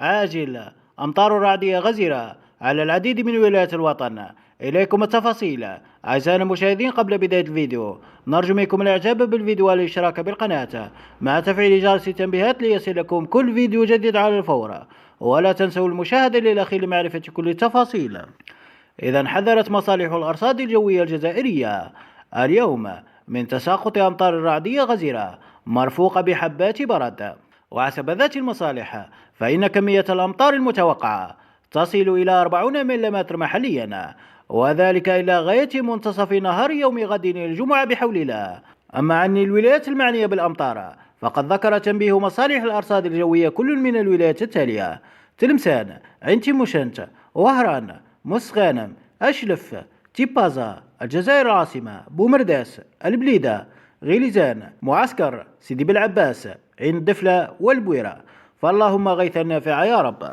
عاجل. أمطار رعدية غزيرة على العديد من ولايات الوطن. إليكم التفاصيل. أعزائنا المشاهدين، قبل بداية الفيديو نرجو منكم الإعجاب بالفيديو والاشتراك بالقناة مع تفعيل جرس التنبيهات ليصلكم كل فيديو جديد على الفور، ولا تنسوا المشاهدة للأخير لمعرفة كل التفاصيل. إذا حذرت مصالح الأرصاد الجوية الجزائرية اليوم من تساقط أمطار رعدية غزيرة مرفوقة بحبات برد. وحسب ذات المصالح فإن كمية الأمطار المتوقعة تصل إلى 40 ملم محليا، وذلك إلى غاية منتصف نهار يوم غد الجمعة بحول الله. أما عن الولايات المعنية بالأمطار فقد ذكر تنبيه مصالح الأرصاد الجوية كل من الولايات التالية: تلمسان، عين تيموشنت، وهران، مسغانم، أشلف، تيبازا، الجزائر العاصمة، بومرداس، البليدة، غيليزان، معسكر، سيدي بالعباس، عين الدفلة والبويرة. فاللهم غيثا نافعا يا رب.